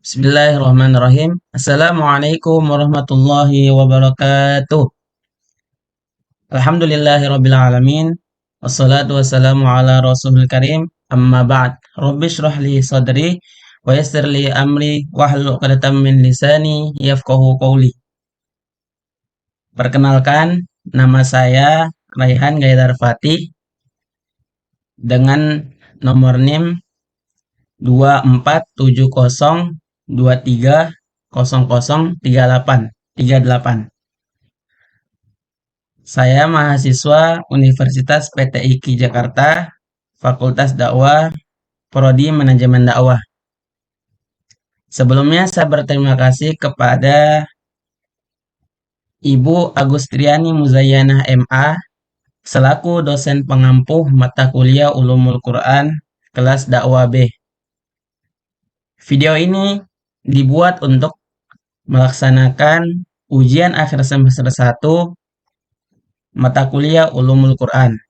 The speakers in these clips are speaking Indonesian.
Bismillahirrahmanirrahim. Assalamualaikum warahmatullahi wabarakatuh. Alhamdulillahirabbil alamin. Wassalatu wassalamu ala rasulil karim. Amma ba'd. Rabbi shrah li sadri wa yassir li amri wahlul 'uqdatam min lisani yafqahu qawli. Perkenalkan, nama saya Raihan Gaidar Fatih dengan nomor NIM 2470230038. Saya mahasiswa Universitas PTIQ Jakarta, Fakultas Dakwah, Prodi Manajemen Dakwah. Sebelumnya saya berterima kasih kepada Ibu Agustriani Muzayyanah MA selaku dosen pengampuh mata kuliah Ulumul Quran kelas Dakwah B. Video ini dibuat untuk melaksanakan ujian akhir semester 1 mata kuliah Ulumul Quran,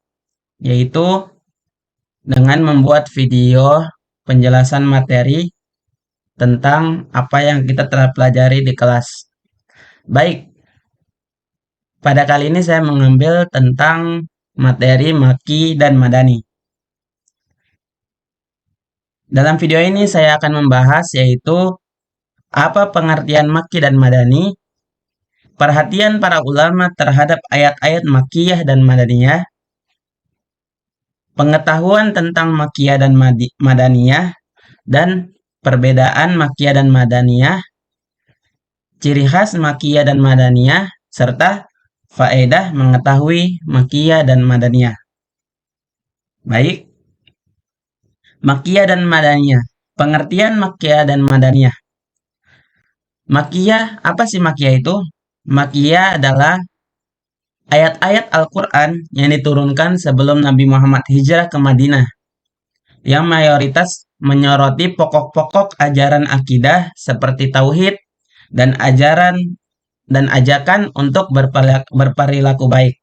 yaitu dengan membuat video penjelasan materi tentang apa yang kita telah pelajari di kelas. Baik, pada kali ini saya mengambil tentang materi Makki dan Madani. Dalam video ini saya akan membahas yaitu apa pengertian Makki dan Madani, perhatian para ulama terhadap ayat-ayat Makkiyah dan Madaniyah, pengetahuan tentang Makkiyah dan Madaniyah, dan perbedaan Makkiyah dan Madaniyah, ciri khas Makkiyah dan Madaniyah, serta faedah mengetahui Makkiyah dan Madaniyah. Baik, Makkiyah dan Madaniyah. Pengertian Makkiyah dan Madaniyah. Makkiyah, apa sih Makkiyah itu? Makkiyah adalah ayat-ayat Al-Quran yang diturunkan sebelum Nabi Muhammad hijrah ke Madinah, yang mayoritas menyoroti pokok-pokok ajaran akidah seperti tauhid dan ajakan untuk berperilaku baik.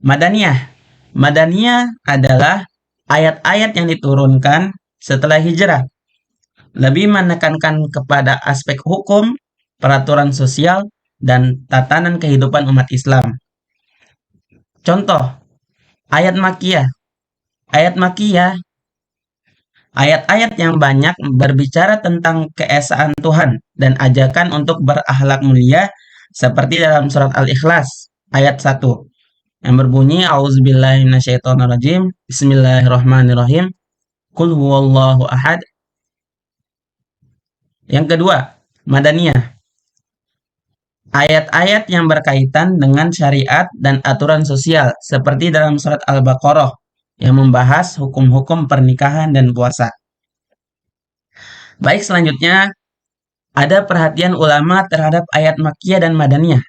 Madaniyah. Madaniyah adalah ayat-ayat yang diturunkan setelah hijrah, lebih menekankan kepada aspek hukum, peraturan sosial, dan tatanan kehidupan umat Islam. Contoh, ayat Makkiyah. Ayat Makkiyah, ayat-ayat yang banyak berbicara tentang keesaan Tuhan dan ajakan untuk berakhlak mulia, seperti dalam surat Al-Ikhlas ayat 1 yang berbunyi A'udzubillahi minasyaitonirrajim, Bismillahirrahmanirrahim, Qul huwallahu ahad. Yang kedua, Madaniyah. Ayat-ayat yang berkaitan dengan syariat dan aturan sosial, seperti dalam surat Al-Baqarah yang membahas hukum-hukum pernikahan dan puasa. Baik, selanjutnya ada perhatian ulama terhadap ayat Makkiyah dan Madaniyah.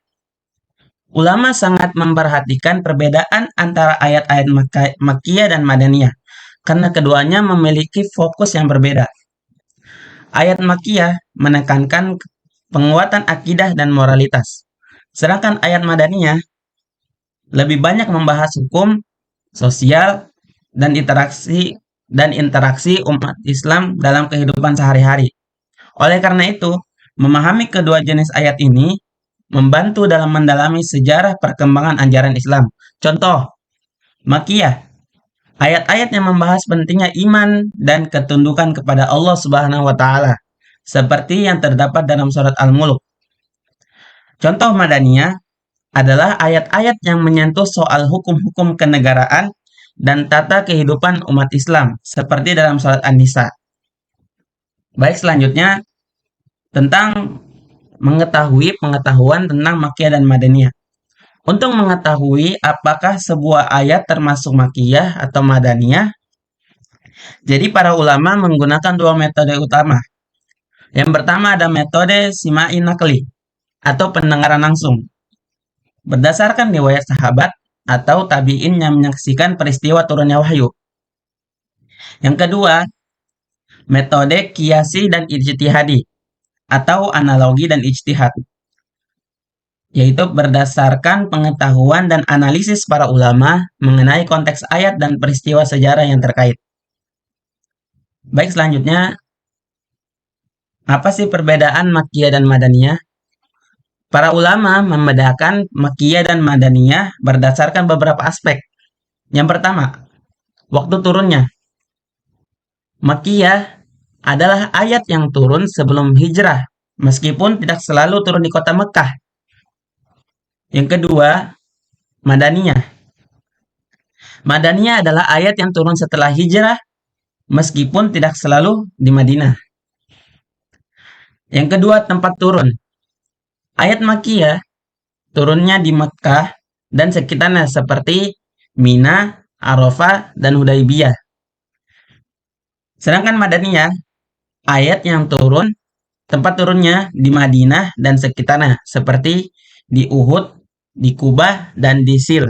Ulama sangat memperhatikan perbedaan antara ayat-ayat Makkiyah dan Madaniyah karena keduanya memiliki fokus yang berbeda. Ayat Makkiyah menekankan penguatan akidah dan moralitas, sedangkan ayat Madaniyah lebih banyak membahas hukum, sosial, dan interaksi umat Islam dalam kehidupan sehari-hari. Oleh karena itu, memahami kedua jenis ayat ini membantu dalam mendalami sejarah perkembangan ajaran Islam. Contoh, Makkiyah, ayat-ayat yang membahas pentingnya iman dan ketundukan kepada Allah Subhanahu wa Ta'ala, seperti yang terdapat dalam surat Al-Mulk. Contoh Madaniyah adalah ayat-ayat yang menyentuh soal hukum-hukum kenegaraan dan tata kehidupan umat Islam, seperti dalam surat An-Nisa. Baik, selanjutnya tentang mengetahui pengetahuan tentang Makkiyah dan Madaniyah. Untuk mengetahui apakah sebuah ayat termasuk Makkiyah atau Madaniyah, jadi para ulama menggunakan dua metode utama. Yang pertama ada metode sima'i nakli atau pendengaran langsung, berdasarkan riwayat sahabat atau tabi'in yang menyaksikan peristiwa turunnya wahyu. Yang kedua, metode qiyasi dan ijtihadi atau analogi dan ijtihad, yaitu berdasarkan pengetahuan dan analisis para ulama mengenai konteks ayat dan peristiwa sejarah yang terkait. Baik, selanjutnya Apa sih perbedaan Makkiyah dan Madaniyah? Para ulama membedakan Makkiyah dan Madaniyah berdasarkan beberapa aspek. Yang pertama, waktu turunnya. Makkiyah adalah ayat yang turun sebelum hijrah, meskipun tidak selalu turun di kota Mekah. Yang kedua, Madaniyah. Madaniyah adalah ayat yang turun setelah hijrah, meskipun tidak selalu di Madinah. Yang kedua, tempat turun. Ayat Makkiyah turunnya di Mekah dan sekitarnya seperti Mina, Arafah, dan Hudaybiyah. Sedangkan Madaniyah, ayat yang turun, tempat turunnya di Madinah dan sekitarnya seperti di Uhud, di Kubah, dan di Sil.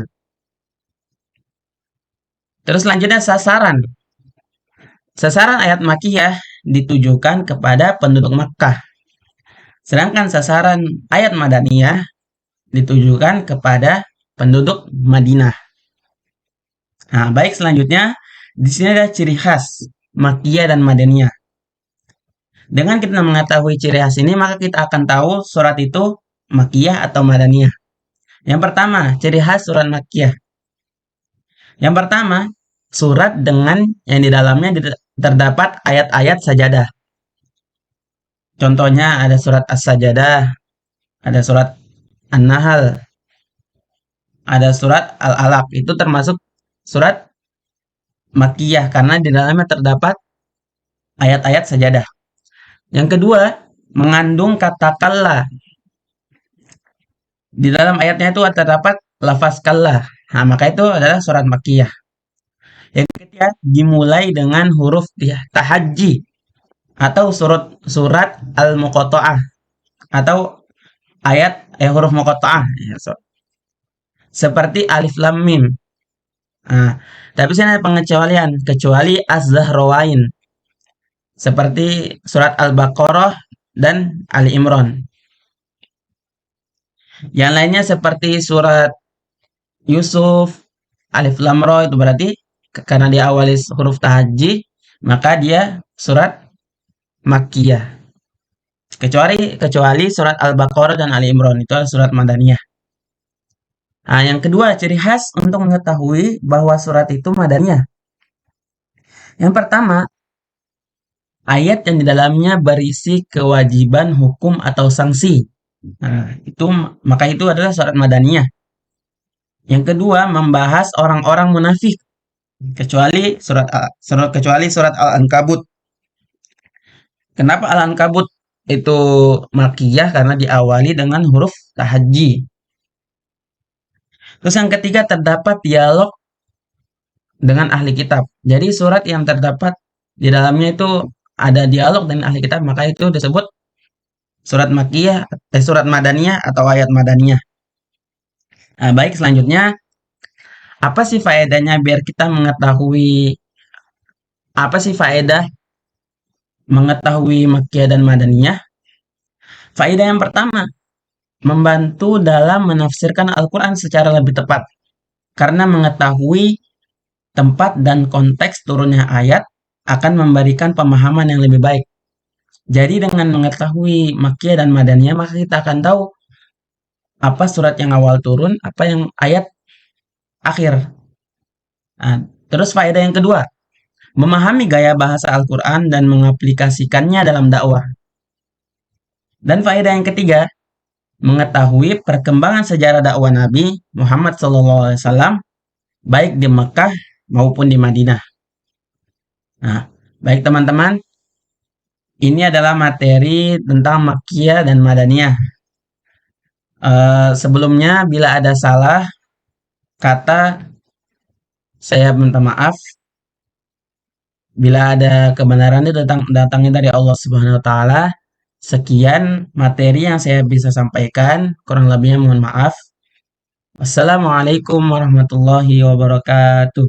Terus selanjutnya sasaran. Sasaran ayat Makkiyah ditujukan kepada penduduk Makkah. Sedangkan sasaran ayat Madaniyah ditujukan kepada penduduk Madinah. Nah, baik selanjutnya di sini ada ciri khas Makkiyah dan Madaniyah. Dengan kita mengetahui ciri khas ini, maka kita akan tahu surat itu Makkiyah atau Madaniyah. Yang pertama, ciri khas surat Makkiyah. Yang pertama, surat dengan yang di dalamnya terdapat ayat-ayat sajadah. Contohnya ada surat As-Sajadah, ada surat An-Nahl, ada surat Al-Alaq. Itu termasuk surat Makkiyah karena di dalamnya terdapat ayat-ayat sajadah. Yang kedua, mengandung kata kalla. Di dalam ayatnya itu terdapat lafaz kalla. Nah, maka itu adalah surat Makkiyah. Yang ketiga, dimulai dengan huruf tahajji atau surat Al-Muqatta'ah atau ayat huruf muqatta'ah. Seperti alif lam mim. Nah, tapi sini ada pengecualian, kecuali Az-Zahrawain. Seperti surat Al-Baqarah dan Ali Imran. Yang lainnya seperti surat Yusuf, Alif Lam Ra itu berarti karena diawali huruf tahajji, maka dia surat Makkiyah. Kecuali surat Al-Baqarah dan Ali Imran itu adalah surat Madaniyah. Nah, yang kedua, ciri khas untuk mengetahui bahwa surat itu Madaniyah. Yang pertama, ayat yang di dalamnya berisi kewajiban hukum atau sanksi. Nah, maka itu adalah surat Madaniyah. Yang kedua, membahas orang-orang munafik kecuali surat Al-Ankabut. Kenapa Al-Ankabut itu Makkiyah? Karena diawali dengan huruf tahajji. Terus yang ketiga, terdapat dialog dengan ahli kitab. Jadi surat yang terdapat di dalamnya itu ada dialog dengan ahli kitab, maka itu disebut surat Makkiyah, surat Madaniyah atau ayat Madaniyah. Nah, baik selanjutnya, apa sih faedahnya biar kita mengetahui apa sih faedah mengetahui Makkiyah dan Madaniyah? Faedah yang pertama, membantu dalam menafsirkan Al-Quran secara lebih tepat. Karena mengetahui tempat dan konteks turunnya ayat akan memberikan pemahaman yang lebih baik. Jadi dengan mengetahui Makkiyah dan Madaniyah, maka kita akan tahu apa surat yang awal turun, apa yang ayat akhir. Nah, terus faedah yang kedua, memahami gaya bahasa Al-Quran dan mengaplikasikannya dalam dakwah. Dan faedah yang ketiga, mengetahui perkembangan sejarah dakwah Nabi Muhammad SAW baik di Mekah maupun di Madinah. Nah, baik teman-teman, ini adalah materi tentang Makkiyah dan Madaniyah. Sebelumnya, bila ada salah kata, saya minta maaf. Bila ada kebenaran itu datangnya dari Allah Subhanahu wa Ta'ala. Sekian materi yang saya bisa sampaikan, kurang lebihnya mohon maaf. Wassalamualaikum warahmatullahi wabarakatuh.